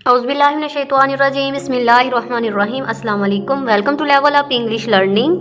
औज़ुबिल्लाहिमिनश्शैतानिर्रजीम बिस्मिल्लाहिर्रहमानिर्रहीम अस्सलाम वालेकुम। Welcome to level up English learning.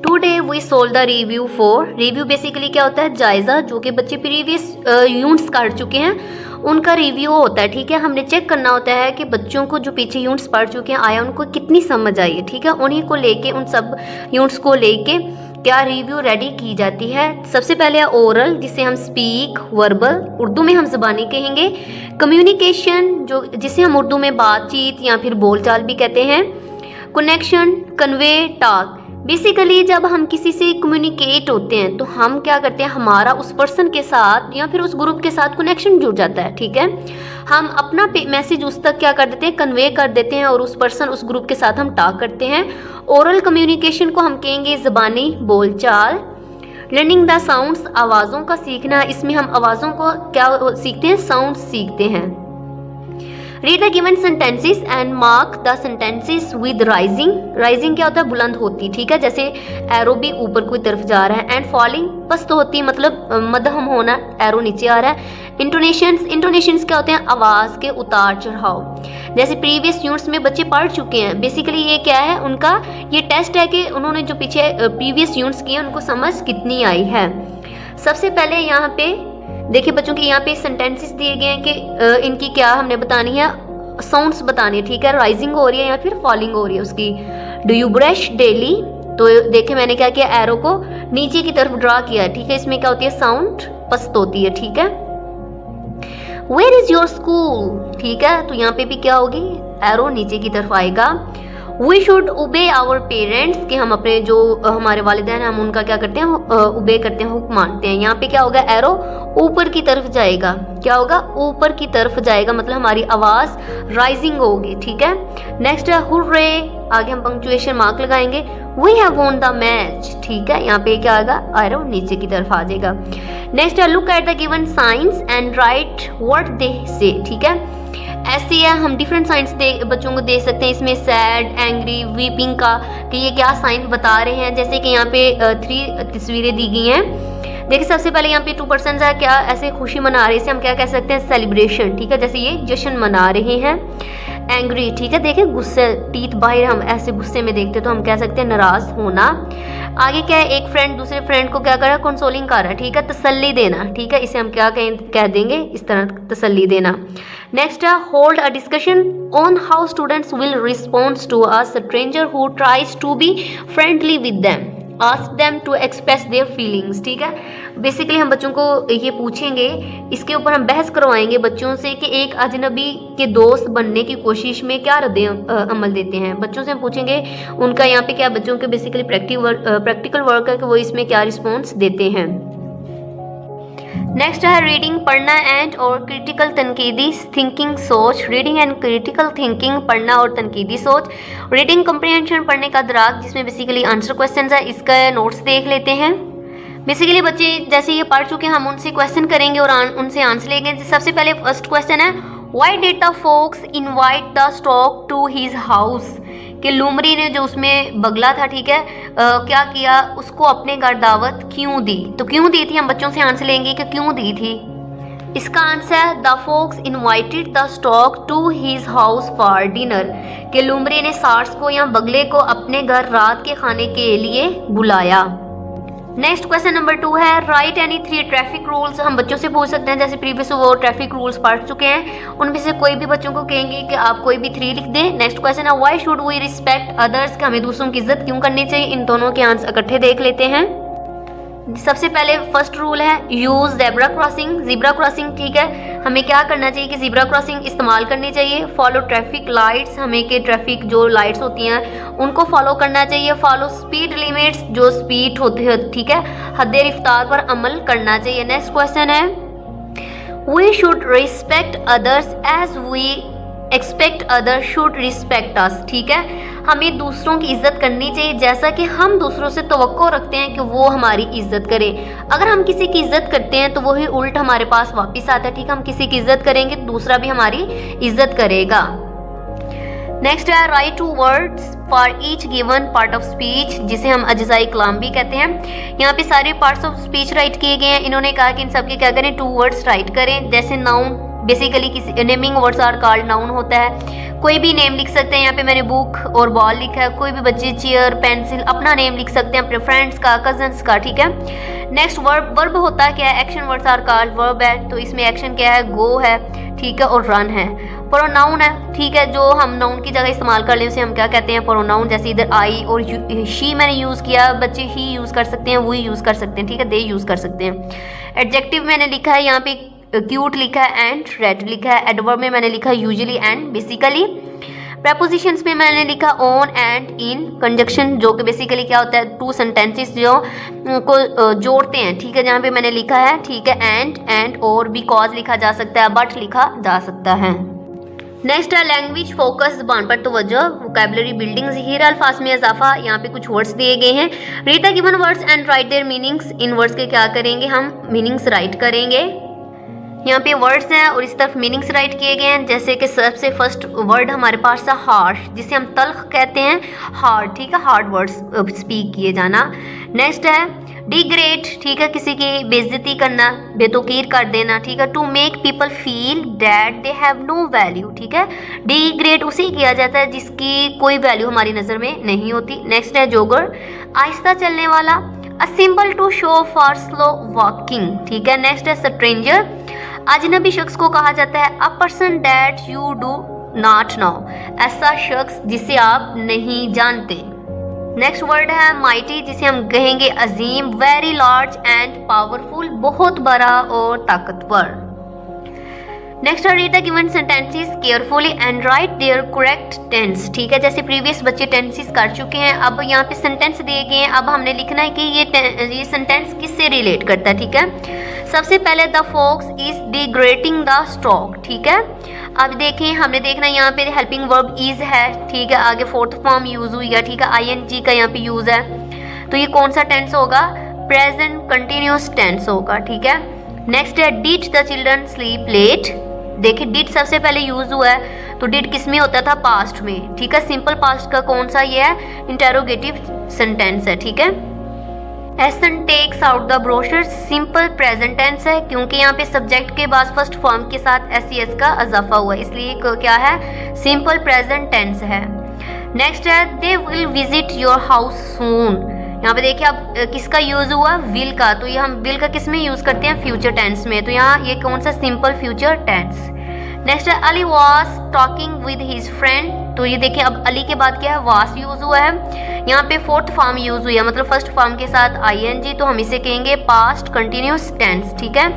Today we solve the review for. Review basically क्या होता है, जायज़ा, जो कि बच्चे प्रीवियस यूनिट्स काट चुके हैं उनका रिव्यू होता है। ठीक है, हमने चेक करना होता है कि बच्चों को जो पीछे यूनिट्स पढ़ चुके हैं आया उनको कितनी समझ आई है। ठीक है, उन्हीं को लेके, उन सब यूनिट्स को लेके क्या रिव्यू रेडी की जाती है। सबसे पहले है ओरल, जिसे हम स्पीक, वर्बल, उर्दू में हम ज़बानी कहेंगे। कम्युनिकेशन, जो जिसे हम उर्दू में बातचीत या फिर बोलचाल भी कहते हैं। Connection, convey, talk. बेसिकली जब हम किसी से कम्युनिकेट होते हैं तो हम क्या करते हैं, हमारा उस पर्सन के साथ या फिर उस ग्रुप के साथ कनेक्शन जुड़ जाता है। ठीक है, हम अपना मैसेज उस तक क्या कर देते हैं, कन्वे कर देते हैं, और उस पर्सन, उस ग्रुप के साथ हम टॉक करते हैं। ओरल कम्युनिकेशन को हम कहेंगे ज़बानी बोलचाल। लर्निंग द साउंड्स, आवाज़ों का सीखना, इसमें हम आवाज़ों को क्या सीखते हैं, साउंड सीखते हैं। Read the given sentences and mark the sentences with rising. Rising क्या होता है, बुलंद होती। ठीक है, जैसे एरो भी ऊपर की तरफ जा रहा है। एंड फॉलिंग, पस्त होती, मतलब मध्यम होना, एरो नीचे आ रहा है। इंटोनेशंस, इंटोनेशंस क्या होते हैं, आवाज़ के उतार चढ़ाव। जैसे प्रीवियस यूनिट्स में बच्चे पढ़ चुके हैं। बेसिकली ये क्या है, उनका ये टेस्ट है कि उन्होंने जो पीछे प्रीवियस यूनिट्स किए उनको समझ कितनी आई है। सबसे पहले यहाँ पे देखिए बच्चों के, यहाँ पे सेंटेंसेस दिए गए हैं कि इनकी क्या हमने बतानी है, साउंड्स बतानी है। ठीक है, राइजिंग हो रही है या फिर फॉलिंग हो रही है उसकी। डू यू ब्रश डेली, तो देखिए मैंने क्या किया, एरो को नीचे की तरफ ड्रा किया है। ठीक है, इसमें क्या होती है, साउंड पस्त होती है। ठीक है, वेयर इज योर स्कूल, ठीक है, तो यहाँ पे भी क्या होगी, एरो नीचे की तरफ आएगा। We should obey our parents, कि हम अपने जो हमारे वालिदैन हैं हम उनका क्या करते हैं, ओबे करते हैं, हुक्म मानते हैं। यहाँ पे क्या होगा, एरो ऊपर की तरफ जाएगा। क्या होगा, ऊपर की तरफ जाएगा, मतलब हमारी आवाज़ राइजिंग होगी। ठीक है, नेक्स्ट है हुर्रे, आगे हम पंक्चुएशन मार्क लगाएंगे। We have won the match, ठीक है, यहाँ पे क्या आएगा, एरो नीचे की तरफ आ जाएगा। नेक्स्ट है look at the given science and right what they से। ठीक है, ऐसे है, हम डिफरेंट साइंस बच्चों को दे सकते हैं इसमें, सैड, एंग्री, वीपिंग का, कि ये क्या साइन बता रहे हैं। जैसे कि यहाँ पे 3 तस्वीरें दी गई हैं। देखिए सबसे पहले यहाँ पे 2 पर्सन है, क्या ऐसे खुशी मना रहे हैं, इसे हम क्या कह सकते हैं, सेलिब्रेशन। ठीक है, जैसे ये जश्न मना रहे हैं। एंग्री, ठीक है, देखिए गुस्से, टीथ बाहर, हम ऐसे गुस्से में देखते तो हम कह सकते हैं नाराज होना। आगे क्या है, एक फ्रेंड दूसरे फ्रेंड को क्या कर रहा है, कंसोलिंग कर रहा है। ठीक है, तसल्ली देना। ठीक है, इसे हम क्या कह देंगे, इस तरह तसल्ली देना। नेक्स्ट है hold a discussion on how students will respond to a stranger who tries to be friendly with them, ask them to express their feelings. ठीक है, बेसिकली हम बच्चों को ये पूछेंगे, इसके ऊपर हम बहस करवाएंगे बच्चों से कि एक अजनबी के दोस्त बनने की कोशिश में क्या रद्द अमल देते हैं। बच्चों से हम पूछेंगे उनका यहाँ पे क्या, बच्चों के बेसिकली प्रैक्टिकल वर्क है कि वो इसमें क्या रिस्पॉन्स देते हैं। नेक्स्ट है रीडिंग, पढ़ना एंड और क्रिटिकल तनकीदी थिंकिंग सोच। रीडिंग एंड क्रिटिकल थिंकिंग, पढ़ना और तनकीदी सोच। रीडिंग कंप्रीहेंशन, पढ़ने का दराक, जिसमें बेसिकली आंसर क्वेश्चंस है। इसका नोट्स देख लेते हैं। बेसिकली बच्चे जैसे ये पढ़ चुके हैं, हम उनसे क्वेश्चन करेंगे और उनसे आंसर लेंगे। सबसे पहले फर्स्ट क्वेश्चन है, why did the fox invite the stork to his house, कि लूमरी ने जो उसमें बगला था, ठीक है, क्या किया, उसको अपने घर दावत क्यों दी। तो क्यों दी थी, हम बच्चों से आंसर लेंगे कि क्यों दी थी। इसका आंसर है the fox invited the stork to his house for dinner, कि लूमरी ने सार्स को या बगले को अपने घर रात के खाने के लिए बुलाया। नेक्स्ट क्वेश्चन नंबर 2 है राइट एनी 3 ट्रैफिक रूल्स। हम बच्चों से पूछ सकते हैं, जैसे प्रीवियस वो ट्रैफिक रूल्स पढ़ चुके हैं, उनमें से कोई भी बच्चों को कहेंगे कि आप कोई भी 3 लिख दें। नेक्स्ट क्वेश्चन है why should we respect others, कि हमें दूसरों की इज्जत क्यों करनी चाहिए। इन दोनों के आंसर इकट्ठे देख लेते हैं। सबसे पहले फर्स्ट रूल है use zebra crossing, zebra crossing. ठीक है, हमें क्या करना चाहिए कि ज़ेब्रा क्रॉसिंग इस्तेमाल करनी चाहिए। फॉलो ट्रैफिक लाइट्स, हमें के ट्रैफिक जो लाइट्स होती हैं उनको फॉलो करना चाहिए। फॉलो स्पीड लिमिट्स, जो स्पीड होती है, ठीक है, हद रफ्तार पर अमल करना चाहिए। नेक्स्ट क्वेश्चन है we should respect others as we expect other should respect us. ठीक है, हमें दूसरों की इज्जत करनी चाहिए जैसा कि हम दूसरों से तवक्को रखते हैं कि वो हमारी इज्जत करें। अगर हम किसी की इज्जत करते हैं तो वही उल्ट हमारे पास वापस आता है। ठीक है, हम किसी की इज्जत करेंगे तो दूसरा भी हमारी इज्जत करेगा। नेक्स्ट है right 2 words for each given part of speech, जिसे हम अज्जाई कलाम भी कहते हैं। यहाँ पे सारे पार्ट्स ऑफ स्पीच राइट किए गए हैं। इन्होंने कहा कि इन सब के क्या करें, 2 वर्ड्स राइट करें। जैसे नाउन, बेसिकली किसी naming words are called noun होता है। कोई भी नेम लिख सकते हैं, यहाँ पे मैंने बुक और बॉल लिखा है। कोई भी बच्चे चेयर, पेंसिल, अपना नेम लिख सकते हैं, अपने फ्रेंड्स का, कजन्स का, ठीक है। नेक्स्ट वर्ब, वर्ब होता है क्या है, action words are called verb है, तो इसमें एक्शन क्या है, गो है, ठीक है, और रन है। प्रोनाउन है, ठीक है, जो हम नाउन की जगह इस्तेमाल कर लें उसे हम क्या कहते हैं, प्रोनाउन। जैसे इधर आई और शी मैंने यूज़ किया, बच्चे ही यूज़ कर सकते हैं, वो यूज़ कर सकते हैं, ठीक है, दे यूज़ कर सकते हैं। एडजेक्टिव मैंने लिखा है यहाँ पे क्यूट लिखा है एंड रेड लिखा है। एडवर्ब में मैंने लिखा यूजुअली एंड बेसिकली। प्रपोजिशंस में मैंने लिखा ऑन एंड इन। कंजक्शन जो कि बेसिकली क्या होता है, टू सेंटेंसेस जो को जोड़ते हैं, ठीक है, जहाँ पे मैंने लिखा है, ठीक है, एंड और बिकॉज लिखा जा सकता है, बट लिखा जा सकता है। नेक्स्ट है लैंग्वेज फोकस, ज़बान पर तवज्जो, वोकैबुलरी बिल्डिंग, ज़हीर अल्फाज में इजाफा। यहाँ पे कुछ वर्ड्स दिए गए हैं, read the given words and write there meanings. In words के क्या करेंगे, हम मीनिंग्स राइट करेंगे। यहाँ पे वर्ड्स हैं और इस तरफ मीनिंग्स राइट किए गए हैं। जैसे कि सबसे फर्स्ट वर्ड हमारे पास है हार्श, जिसे हम तल्ख कहते हैं, हार्ड, ठीक है, हार्ड वर्ड्स स्पीक किए जाना। नेक्स्ट है डिग्रेड, ठीक है, किसी की बेइज्जती करना, बेतौकीर कर देना, ठीक है। To make people feel that they have no value, ठीक है, डिग्रेड उसे किया जाता है जिसकी कोई वैल्यू हमारी नज़र में नहीं होती। नेक्स्ट है जोगर, आहिस्ता चलने वाला। A symbol to show for slow walking, ठीक है। नेक्स्ट है स्ट्रेंजर, अजनबी शख्स को कहा जाता है a person that you do not know, ऐसा शख्स जिसे आप नहीं जानते। नेक्स्ट वर्ड है माइटी, जिसे हम कहेंगे अजीम, वेरी लार्ज एंड पावरफुल, बहुत बड़ा और ताकतवर। Next read the given sentences carefully and write their correct tense, ठीक है। जैसे प्रीवियस बच्चे टेंसेस कर चुके हैं, अब यहाँ पे सेंटेंस दिए गए हैं, अब हमने लिखना है कि ये सेंटेंस किससे रिलेट करता है, ठीक है। सबसे पहले the fox is degrading the stork, ठीक है। अब देखें, हमने देखना है यहाँ पे हेल्पिंग वर्ब इज है, ठीक है, आगे फोर्थ फॉर्म यूज हुई है, ठीक है, आईएनजी का यहाँ पे यूज है, तो ये कौन सा टेंस होगा, प्रेजेंट कंटिन्यूस टेंस होगा, ठीक है। नेक्स्ट है did the children sleep late, देखिए डिड सबसे पहले यूज हुआ है, तो डिड किस में होता था, पास्ट में, ठीक है। सिंपल पास्ट का कौन सा ये है, इंटेरोगेटिव सेंटेंस है, ठीक है। Ehsan takes out the brochure, simple present tense है, क्योंकि यहाँ पे सब्जेक्ट के बाद फर्स्ट फॉर्म के साथ एस का इजाफा हुआ है, इसलिए क्या है, सिंपल प्रेजेंट टेंस है। नेक्स्ट है they will visit your house soon, यहाँ पे देखिए अब किसका यूज हुआ, विल का, तो ये हम विल का किस में यूज करते हैं, फ्यूचर टेंस में, तो यहाँ ये कौन सा, सिंपल फ्यूचर टेंस। नेक्स्ट है Ali was talking with his friend, तो ये देखिए अब अली के बाद क्या है, वास यूज हुआ है, यहाँ पे फोर्थ फॉर्म यूज हुई है, मतलब फर्स्ट फॉर्म के साथ आईएनजी, तो हम इसे कहेंगे पास्ट कंटिन्यूस टेंस, ठीक है।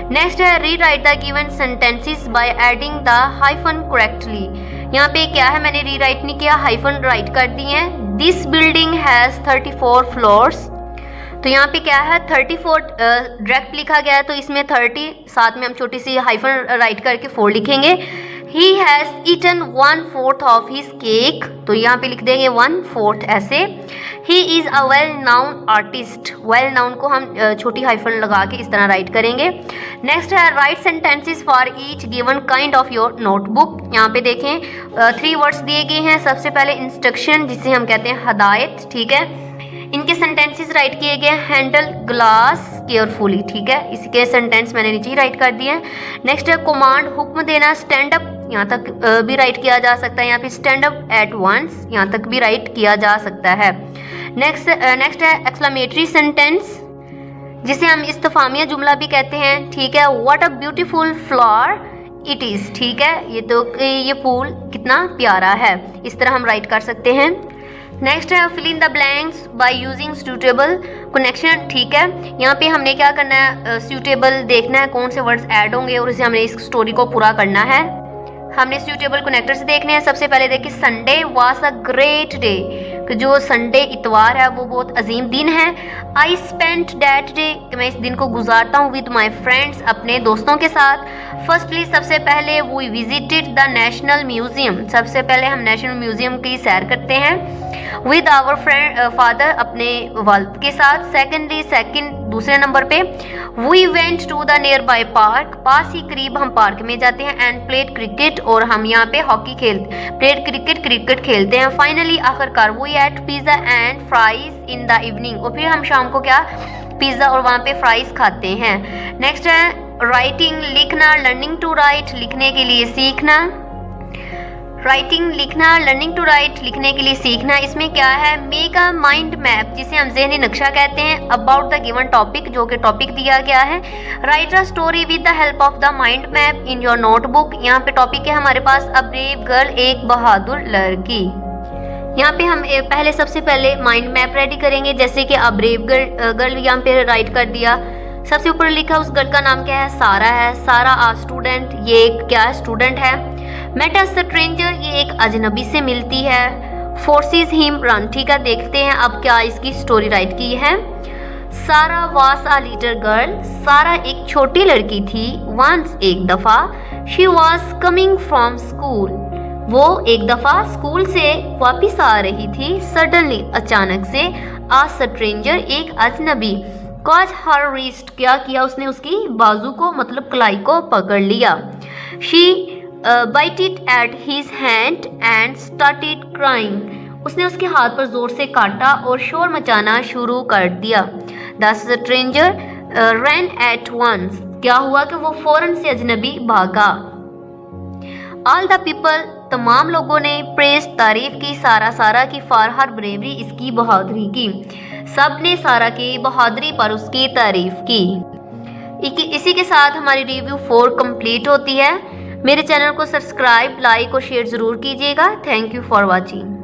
नेक्स्ट है rewrite the given sentences by adding the hyphen correctly, यहाँ पे क्या है, मैंने रीराइट नहीं किया, हाइफन राइट कर दिए हैं। दिस बिल्डिंग हैज 34 फ्लोर्स, तो यहाँ पे क्या है 34 डायरेक्ट लिखा गया है, तो इसमें 30 साथ में हम छोटी सी हाइफन राइट करके 4 लिखेंगे। He has eaten 1/4 of his cake, तो यहाँ पे लिख देंगे 1/4 ऐसे। He is a well known artist, well known को हम छोटी हाइफन लगा के इस तरह राइट करेंगे। नेक्स्ट है right sentences for each given kind of your notebook, यहाँ पे देखें 3 वर्ड्स दिए गए हैं। सबसे पहले इंस्ट्रक्शन, जिसे हम कहते हैं हदायत, ठीक है, इनके सेंटेंसेस राइट किए गए, हैंडल ग्लास केयरफुली, ठीक है, इसके सेंटेंस मैंने नीचे ही राइट कर दिए हैं। नेक्स्ट है कमांड, हुक्म देना, स्टैंड अप, यहाँ तक भी राइट किया जा सकता है, यहाँ पे स्टैंड अप एट वंस, यहाँ तक भी राइट किया जा सकता है। नेक्स्ट है एक्सक्लेमेटरी सेंटेंस, जिसे हम इस्तिफामिया जुमला भी कहते हैं, ठीक है। What a beautiful flower it is, ठीक है, ये तो ये फूल कितना प्यारा है, इस तरह हम राइट कर सकते हैं। नेक्स्ट है fill in the blanks by using suitable connection, ठीक है, यहाँ पे हमने क्या करना है, सूटेबल देखना है कौन से वर्ड्स ऐड होंगे और इसे हमने इस स्टोरी को पूरा करना है। हमने सूटेबल कनेक्टर्स देखने हैं। सबसे पहले देखिए Sunday was a great day, कि जो संडे इतवार है वो बहुत अजीम दिन है। आई स्पेंट दैट डे, कि मैं इस दिन को गुजारता हूँ विद माई फ्रेंड्स, अपने दोस्तों के साथ। फर्स्टली सबसे पहले we visited the national museum, सबसे पहले हम नेशनल म्यूजियम की सैर करते हैं। विद आवर फ्रेंड फादर, अपने वालिद के साथ। सेकंड दूसरे नंबर पे we went to the nearby park, पास ही करीब हम पार्क में जाते हैं। एंड प्लेड क्रिकेट, और हम यहाँ पे हॉकी प्लेड क्रिकेट खेलते हैं। फाइनली आखिरकार we ate pizza and fries in the evening, और फिर हम शाम को क्या पिज़्ज़ा और वहाँ पे फ्राइज खाते हैं। नेक्स्ट है राइटिंग लिखना, लर्निंग टू राइट लिखने के लिए सीखना। राइटिंग लिखना, लर्निंग टू राइट लिखने के लिए सीखना। इसमें क्या है, मेक अ माइंड मैप जिसे हम ज़हनी नक्शा कहते हैं, अबाउट द गिवन टॉपिक जो कि टॉपिक दिया गया है। Right a story with the help of the mind map in your notebook. यहाँ पे टॉपिक है हमारे पास अ ब्रेव गर्ल, एक बहादुर लड़की। यहाँ पे हम पहले सबसे पहले माइंड मैप रेडी करेंगे, जैसे कि अ ब्रेव गर्ल यहाँ पे राइट कर दिया। सबसे ऊपर लिखा उस गर्ल का नाम क्या है, सारा है। सारा आ स्टूडेंट, ये एक क्या है, स्टूडेंट है। मेट अ स्ट्रेंजर, ये एक अजनबी से मिलती है। फोर्सेस हिम रन, ठीक है, देखते हैं अब क्या इसकी स्टोरी राइट की है। सारा वाज अ लिटिल गर्ल, सारा एक छोटी लड़की थी। वंस, एक दफ़ा। She was coming from school, वो एक दफ़ा स्कूल से वापस आ रही थी। सडनली, अचानक से। आ स्ट्रेंजर, एक अजनबी। कॉज हर रिस्ट, क्या किया उसने, उसकी बाजू को मतलब कलाई को पकड़ लिया। She bited at his hand and started crying, उसने उसके हाथ पर जोर से काटा और शोर मचाना शुरू कर दिया। The stranger ran at once, क्या हुआ कि वो फौरन से अजनबी भागा। All the people, तमाम लोगों ने प्रेज, तारीफ की सारा की फॉर हर ब्रेवरी, इसकी बहादुरी की। सब ने सारा की बहादुरी पर उसकी तारीफ की। इसी के साथ हमारी रिव्यू 4 कंप्लीट होती है। मेरे चैनल को सब्सक्राइब, लाइक और शेयर ज़रूर कीजिएगा। Thank you for watching.